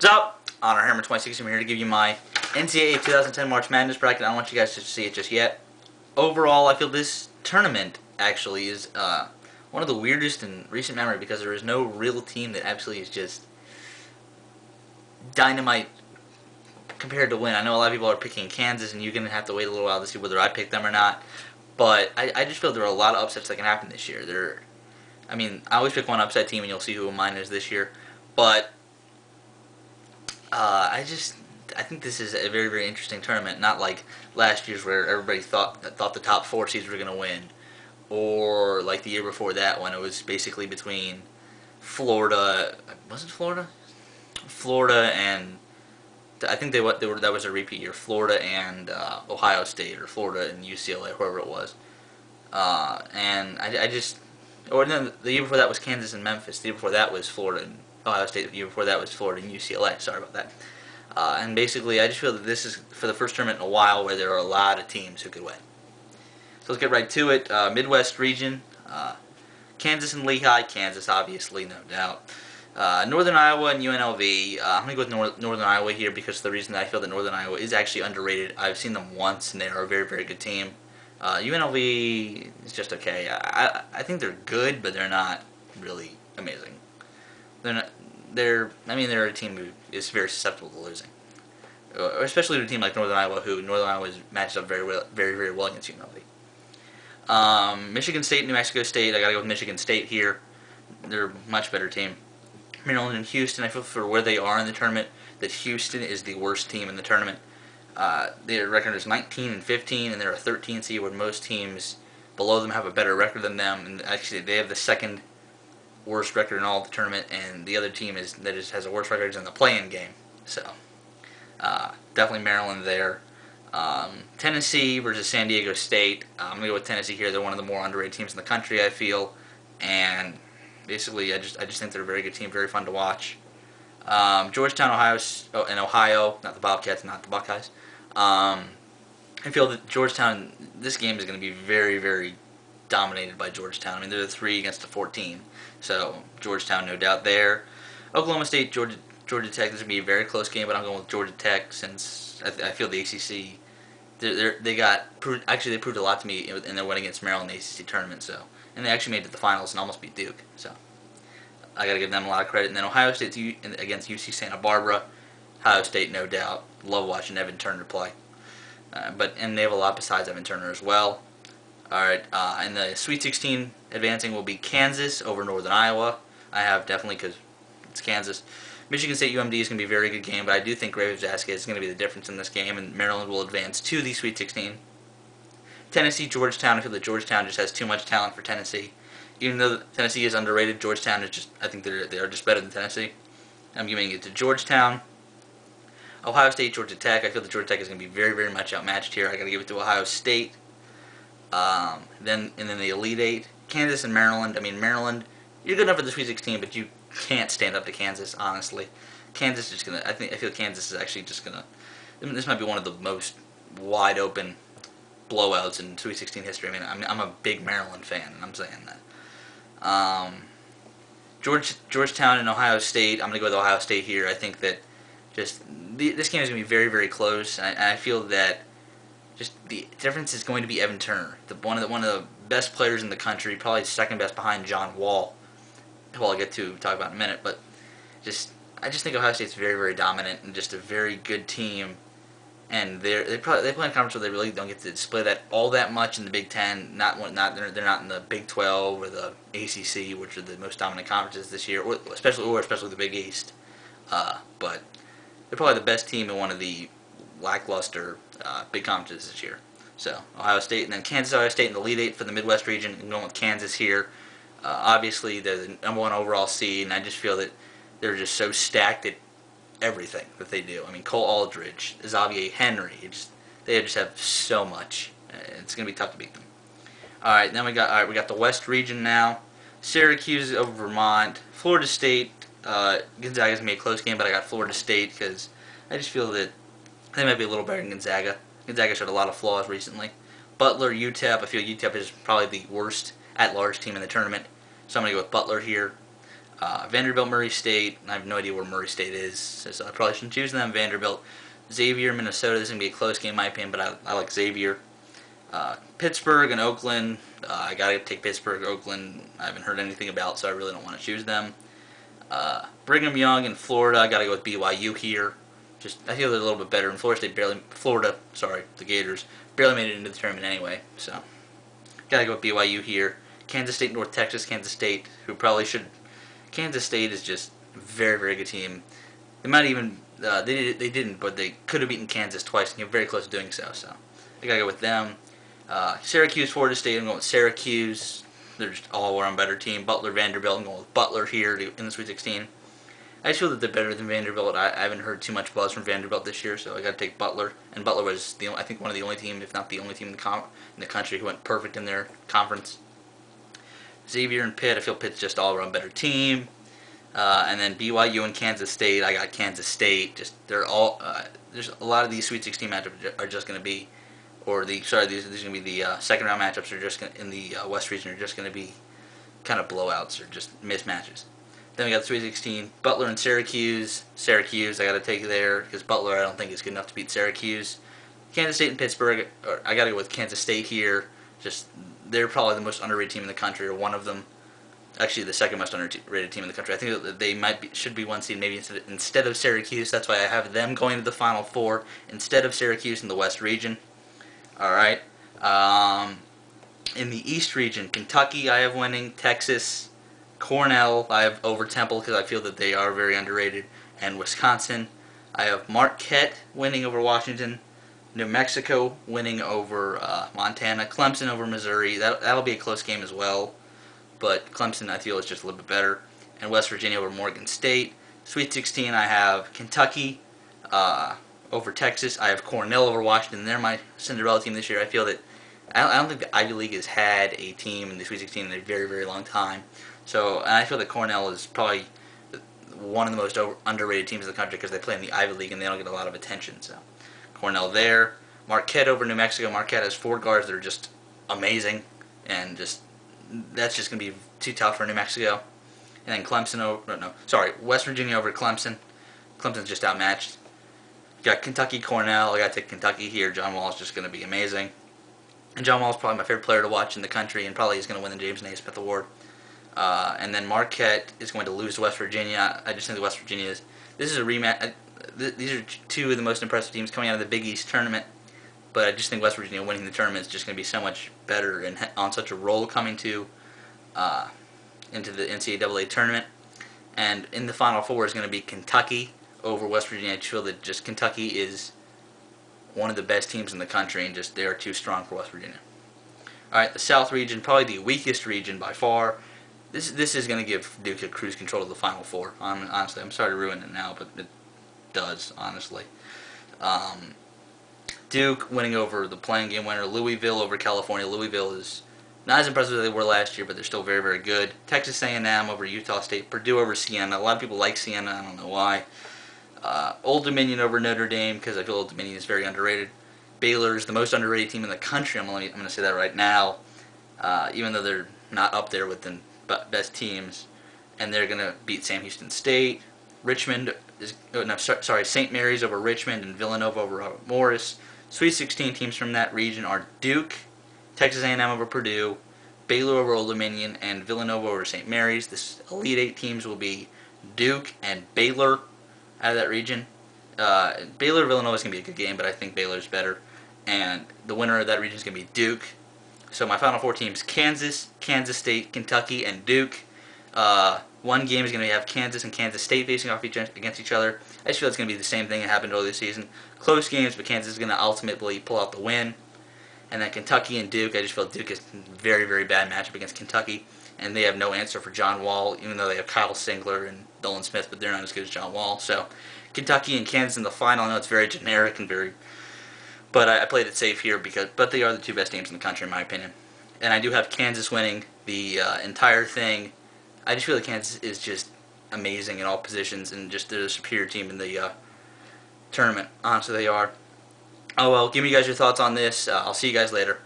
What's up? Honor Hammer 26. I'm here to give you my NCAA 2010 March Madness bracket. I don't want you guys to see it just yet. Overall, I feel this tournament actually is one of the weirdest in recent memory because there is no real team that absolutely is just dynamite compared to win. I know a lot of people are picking Kansas, and you're going to have to wait a little while to see whether I pick them or not. But I just feel there are a lot of upsets that can happen this year. I always pick one upset team, and you'll see who mine is this year. But I think this is a very, very interesting tournament. Not like last year's where everybody thought the top four seeds were going to win, or like the year before that when it was basically between Florida. Was it Florida? Florida and I think that was a repeat year. Florida and Ohio State, or Florida and UCLA, whoever it was. Or no, the year before that was Kansas and Memphis. The year before that was Florida and Ohio State. The year before that was Florida and UCLA. Sorry about that. And basically, I just feel that this is for the first tournament in a while where there are a lot of teams who could win. So let's get right to it. Midwest region, Kansas and Lehigh. Kansas, obviously, no doubt. Northern Iowa and UNLV. I'm going to go with Northern Iowa here because of the reason that I feel that Northern Iowa is actually underrated. I've seen them once, and they are a very, very good team. UNLV is just okay. I think they're good, but they're not really amazing. They're a team who is very susceptible to losing, especially to a team like Northern Iowa, who Northern Iowa is matched up very well against UNLV. Michigan State, New Mexico State. I gotta go with Michigan State here. They're a much better team. Maryland and Houston. I feel for where they are in the tournament that Houston is the worst team in the tournament. Their record is 19-15, and they're a 13 seed, where most teams below them have a better record than them. And actually, they have the second worst record in all of the tournament, and the other team has a worse record in the play-in game. So, definitely Maryland there. Tennessee versus San Diego State. I'm gonna go with Tennessee here. They're one of the more underrated teams in the country, I feel, and basically, I just think they're a very good team, very fun to watch. Georgetown, Ohio, not the Bobcats, not the Buckeyes. I feel that Georgetown, this game is going to be very, very dominated by Georgetown. I mean, they're the 3 against the 14, so Georgetown, no doubt there. Oklahoma State, Georgia Tech. This is going to be a very close game, but I'm going with Georgia Tech since I feel the ACC. They proved a lot to me in their win against Maryland in the ACC tournament. So, and they actually made it to the finals and almost beat Duke. So, I got to give them a lot of credit. And then Ohio State against UC Santa Barbara. Ohio State, no doubt. Love watching Evan Turner play. And they have a lot besides Evan Turner as well. All right, and the Sweet 16 advancing will be Kansas over Northern Iowa. I have definitely because it's Kansas. Michigan State UMD is going to be a very good game, but I do think Graves Vasquez is going to be the difference in this game, and Maryland will advance to the Sweet 16. Tennessee Georgetown. I feel that Georgetown just has too much talent for Tennessee. Even though Tennessee is underrated, Georgetown is I think they are just better than Tennessee. I'm giving it to Georgetown. Ohio State, Georgia Tech. I feel that Georgia Tech is going to be very, very much outmatched here. I got to give it to Ohio State. Then the Elite Eight, Kansas and Maryland. I mean, Maryland, you're good enough for the Sweet 16, but you can't stand up to Kansas. Honestly, Kansas is just gonna. I feel Kansas is actually just gonna. This might be one of the most wide open blowouts in Sweet 16 history. I mean, I'm a big Maryland fan, and I'm saying that. Georgetown and Ohio State. I'm going to go with Ohio State here. I think that this game is going to be very, very close. And I feel that just the difference is going to be Evan Turner, one of the best players in the country, probably second best behind John Wall, who I'll get to talk about in a minute. But I just think Ohio State's very, very dominant and just a very good team. And they play in a conference where they really don't get to display that all that much in the Big Ten. They're not in the Big 12 or the ACC, which are the most dominant conferences this year, or especially the Big East. But they're probably the best team in one of the lackluster big conferences this year. So Ohio State, and then Kansas, Ohio State in the Elite Eight for the Midwest region. I'm going with Kansas here. Obviously, they're the #1 overall seed, and I just feel that they're just so stacked at everything that they do. I mean, Cole Aldridge, Xavier Henry, they just have so much. It's going to be tough to beat them. All right, then we got the West region now. Syracuse over Vermont, Florida State. Gonzaga's going to be a close game, but I got Florida State because I just feel that they might be a little better than Gonzaga. Gonzaga showed a lot of flaws recently. Butler, UTEP. I feel UTEP is probably the worst at-large team in the tournament, so I'm going to go with Butler here. Vanderbilt, Murray State. I have no idea where Murray State is, so I probably shouldn't choose them. Vanderbilt, Xavier, Minnesota. This is going to be a close game in my opinion, but I like Xavier. Pittsburgh and Oakland. I got to take Pittsburgh. Oakland, I haven't heard anything about, so I really don't want to choose them. Brigham Young in Florida. I got to go with BYU here. I feel they're a little bit better. And the Gators barely made it into the tournament anyway, so got to go with BYU here. Kansas State, North Texas. Kansas State, who probably should. Kansas State is just a very, very good team. They might even they didn't, but they could have beaten Kansas twice and came very close to doing so. So I got to go with them. Syracuse, Florida State. I'm going with Syracuse. They're just all around better team. Butler, Vanderbilt. I'm going with Butler here in the Sweet 16. I just feel that they're better than Vanderbilt. I haven't heard too much buzz from Vanderbilt this year, so I got to take Butler. And Butler was I think one of the only team, if not the only team in the country who went perfect in their conference. Xavier and Pitt. I feel Pitt's just all around better team. And then BYU and Kansas State. I got Kansas State. They're all. There's a lot of these Sweet 16 matchups are just going to be, these are going to be the second round matchups are just in the West region are just going to be kind of blowouts or just mismatches. Then we got the Sweet 16, Butler and Syracuse. Syracuse, I got to take there because Butler I don't think is good enough to beat Syracuse. Kansas State and Pittsburgh, I got to go with Kansas State here. They're probably the most underrated team in the country, or one of them. Actually, the second most underrated team in the country. I think that they should be one seed maybe instead of Syracuse. That's why I have them going to the Final Four instead of Syracuse in the West region. All right. In the East region, Kentucky I have winning. Texas, Cornell I have over Temple because I feel that they are very underrated. And Wisconsin, I have Marquette winning over Washington. New Mexico winning over Montana. Clemson over Missouri. That'll be a close game as well. But Clemson, I feel, is just a little bit better. And West Virginia over Morgan State. Sweet 16, I have Kentucky over Texas. I have Cornell over Washington. They're my Cinderella team this year. I feel that I don't think the Ivy League has had a team in the Sweet 16 in a very, very long time. So, and I feel that Cornell is probably one of the most underrated teams in the country because they play in the Ivy League and they don't get a lot of attention. So, Cornell there. Marquette over New Mexico. Marquette has 4 guards that are just amazing, and that's just going to be too tough for New Mexico. And then West Virginia over Clemson. Clemson's just outmatched. You got Kentucky, Cornell. I got to take Kentucky here. John Wall is just going to be amazing. And John Wall is probably my favorite player to watch in the country, and probably is going to win the James Naismith Award. And then Marquette is going to lose to West Virginia. I just think the West Virginia this is a rematch. These are 2 of the most impressive teams coming out of the Big East tournament. But I just think West Virginia winning the tournament is just going to be so much better and on such a roll coming into the NCAA tournament. And in the Final Four is going to be Kentucky over West Virginia. I just feel that just Kentucky is one of the best teams in the country, and just they are too strong for West Virginia. All right, the South region, probably the weakest region by far. This is going to give Duke a cruise control of the Final Four. Honestly, I'm sorry to ruin it now, but it does, honestly. Duke winning over the playing game winner. Louisville over California. Louisville is not as impressive as they were last year, but they're still very, very good. Texas A&M over Utah State. Purdue over Siena. A lot of people like Siena. I don't know why. Old Dominion over Notre Dame because I feel Old Dominion is very underrated. Baylor is the most underrated team in the country. I'm going to say that right now, even though they're not up there with the best teams, and they're going to beat Sam Houston State. St. Mary's over Richmond and Villanova over Robert Morris. Sweet 16 teams from that region are Duke, Texas A&M over Purdue, Baylor over Old Dominion, and Villanova over St. Mary's. This Elite 8 teams will be Duke and Baylor out of that region. Baylor-Villanova is going to be a good game, but I think Baylor's better. And the winner of that region is going to be Duke. So my Final Four teams, Kansas, Kansas State, Kentucky, and Duke. One game is going to have Kansas and Kansas State facing off against each other. I just feel it's going to be the same thing that happened earlier this season. Close games, but Kansas is going to ultimately pull out the win. And then Kentucky and Duke, I just feel Duke is a very, very bad matchup against Kentucky. And they have no answer for John Wall, even though they have Kyle Singler and Dolan Smith, but they're not as good as John Wall. So Kentucky and Kansas in the final. I know it's very generic and but I played it safe here but they are the 2 best teams in the country in my opinion. And I do have Kansas winning the entire thing. I just feel like Kansas is just amazing in all positions, and just they're the superior team in the tournament. Honestly, they are. Oh well, give me guys your thoughts on this. I'll see you guys later.